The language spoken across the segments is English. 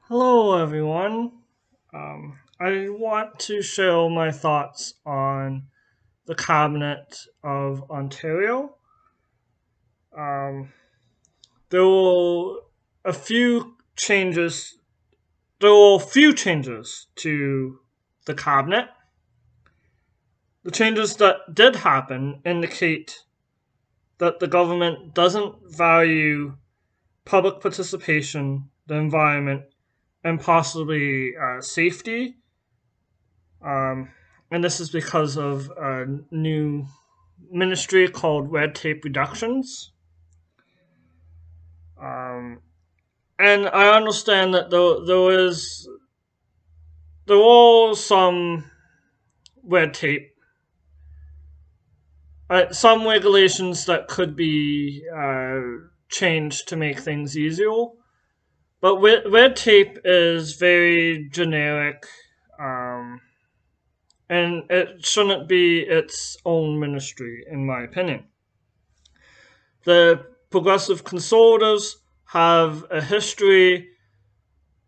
Hello, everyone. I want to share my thoughts on the Cabinet of Ontario. Um, there were a few changes. There were a few changes to the cabinet. The changes that did happen indicate that the government doesn't value public participation, the environment, and possibly safety. Um, and this is because of a new ministry called Red Tape Reductions. Um, and I understand that there was some red tape, some regulations that could be changed to make things easier. But red tape is very generic, um, and it shouldn't be its own ministry, in my opinion. The Progressive Conservatives have a history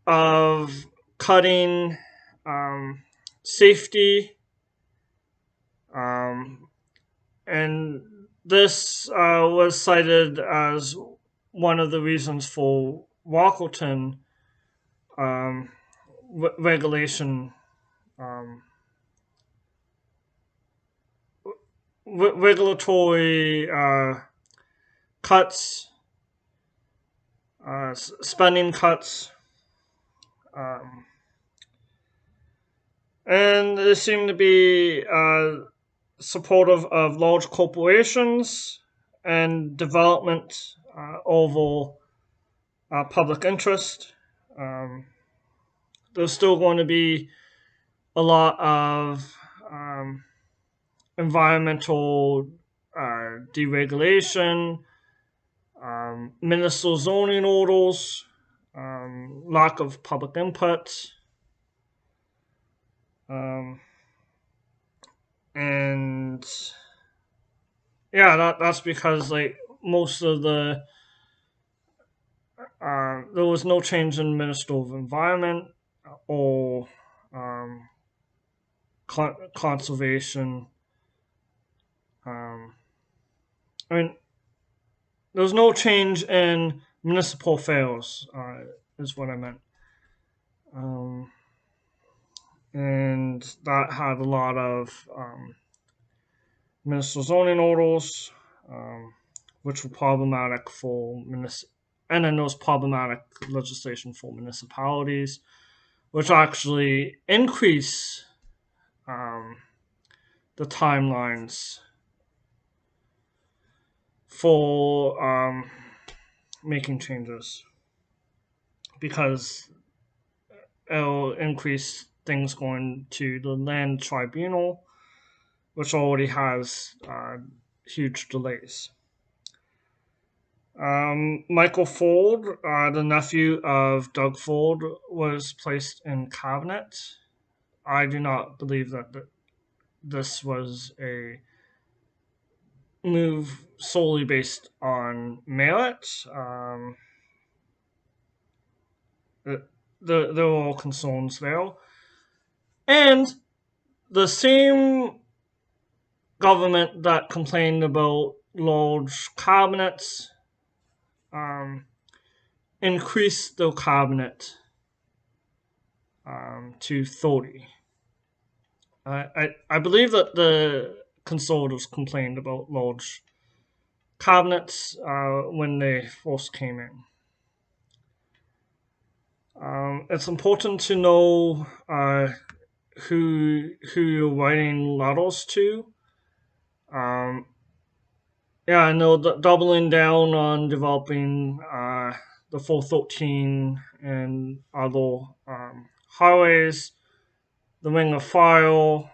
of cutting um, safety, um, and this was cited as one of the reasons for Walkerton um, regulation, um, regulatory cuts, spending cuts. Um, and they seem to be supportive of large corporations and development over public interest. Um, there's still going to be a lot of um, environmental deregulation, municipal zoning orders, lack of public input, um, and yeah, that's because like most of there was no change in Minister of Environment or um, conservation. Um, I mean, there was no change in municipal affairs, is what I meant. Um, and that had a lot of municipal zoning orders, which were problematic for and then there was problematic legislation for municipalities, which actually increase um, the timelines for making changes because it'll increase things going to the land tribunal, which already has huge delays. Michael Ford, the nephew of Doug Ford, was placed in cabinet. I do not believe that this was a move solely based on merit. The, there were all concerns there. And the same government that complained about large cabinets um, increased the cabinet to 30. I believe that the conservatives complained about large cabinets when they first came in. It's important to know who you're writing letters to. Um, yeah, I know that doubling down on developing the 413 and other highways, the Ring of Fire,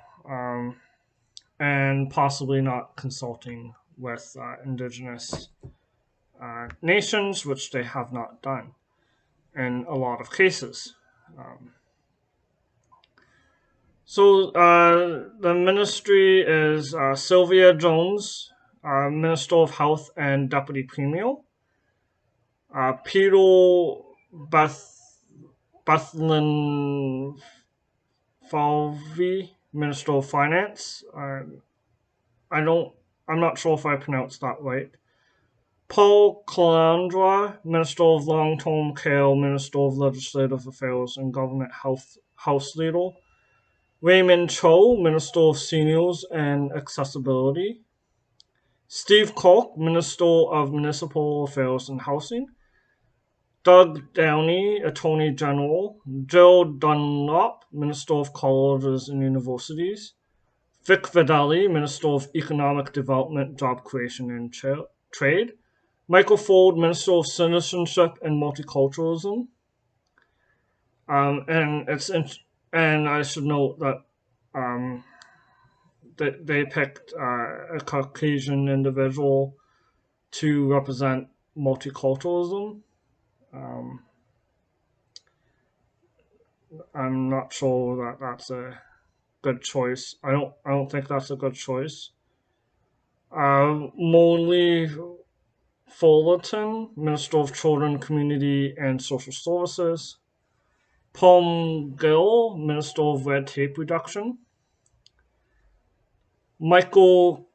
and possibly not consulting with indigenous nations, which they have not done in a lot of cases. Um, the ministry is Sylvia Jones, Minister of Health and Deputy Premier. Peter Bethlen Falvey, Minister of Finance. I don't. I'm not sure if I pronounced that right. Paul Calandra, Minister of Long-Term Care, Minister of Legislative Affairs and Government Health House Leader. Raymond Cho, Minister of Seniors and Accessibility. Steve Koch, Minister of Municipal Affairs and Housing. Doug Downey, Attorney General. Joe Dunlop, Minister of Colleges and Universities. Vic Vidali, Minister of Economic Development, Job Creation and Trade. Michael Ford, Minister of Citizenship and Multiculturalism. And I should note that they picked a Caucasian individual to represent multiculturalism. I'm not sure that that's a good choice. I don't think that's a good choice. Molly Fullerton, Minister of Children, Community and Social Services. Paul Gill, Minister of Red Tape Reduction. Michael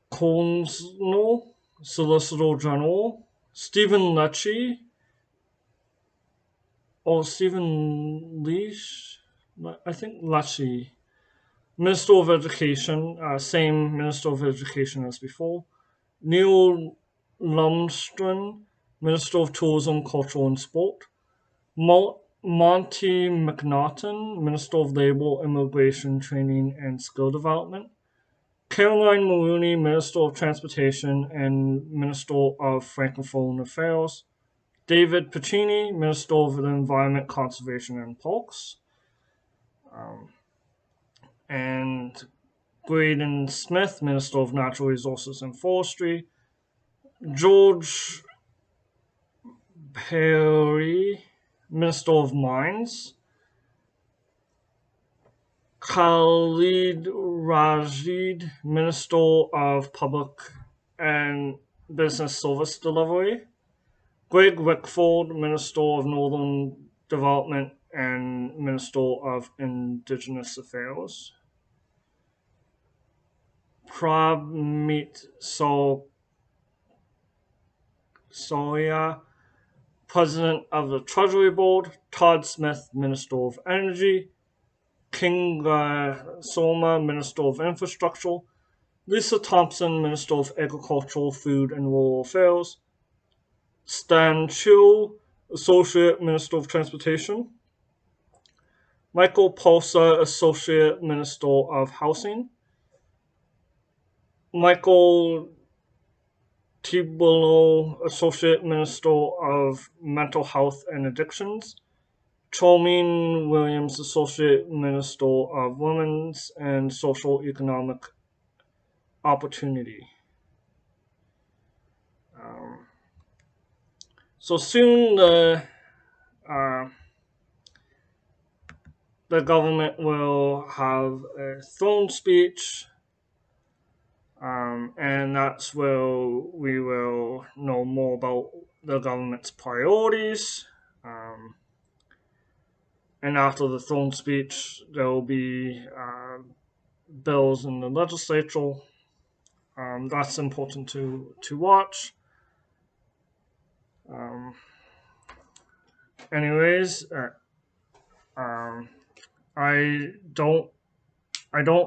Consnell, Solicitor General. Stephen Lecce, or Stephen Leash, I think Lecce, Minister of Education, same Minister of Education as before. Neil Lumsden, Minister of Tourism, Culture and Sport. Monty McNaughton, Minister of Labour, Immigration, Training and Skill Development. Caroline Mulroney, Minister of Transportation and Minister of Francophone Affairs. David Piccini, Minister of the Environment, Conservation and Parks. And Graydon Smith, Minister of Natural Resources and Forestry. George Perry, Minister of Mines. Khalid Rashid, Minister of Public and Business Service Delivery. Greg Wickford, Minister of Northern Development and Minister of Indigenous Affairs. Prabmeet Soya, President of the Treasury Board. Todd Smith, Minister of Energy. Kinga Soma, Minister of Infrastructure. Lisa Thompson, Minister of Agriculture, Food and Rural Affairs. Stan Chu, Associate Minister of Transportation. Michael Pulsa, Associate Minister of Housing. Michael Tibolo, Associate Minister of Mental Health and Addictions. Cholmeen Williams, Associate Minister of Women's and Social Economic Opportunity. So soon the government will have a throne speech, and that's where we will know more about the government's priorities. And after the throne speech, there will be bills in the legislature. That's important to watch. Anyways, I don't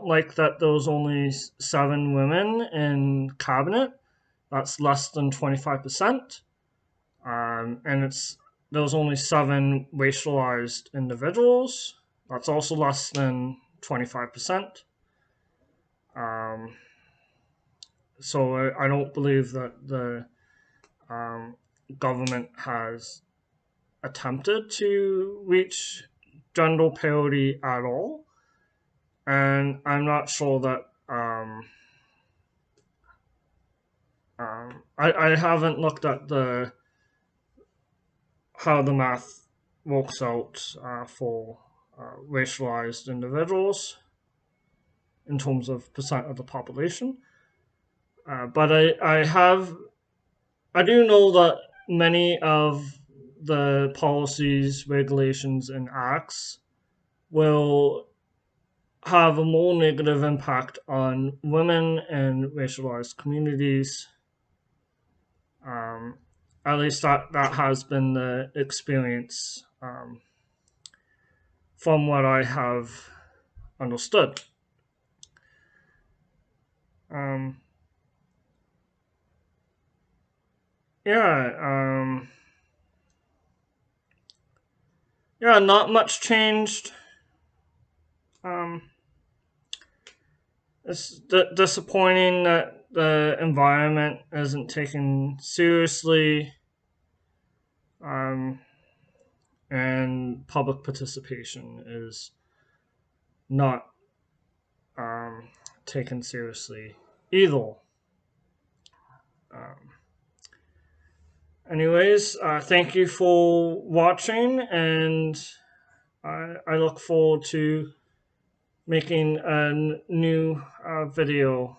like that there's only 7 women in cabinet. That's less than 25%. And there's only 7 racialized individuals. That's also less than 25%. So I don't believe that the government has attempted to reach gender parity at all. And I'm not sure that I haven't looked at how the math works out for racialized individuals in terms of percent of the population. But I do know that many of the policies, regulations, and acts will have a more negative impact on women and racialized communities. Um, at least that has been the experience from what I have understood. Um, yeah, yeah, not much changed. Um, it's disappointing that the environment isn't taken seriously, um, and public participation is not um, taken seriously either. Um, anyways, thank you for watching, and I look forward to making a new video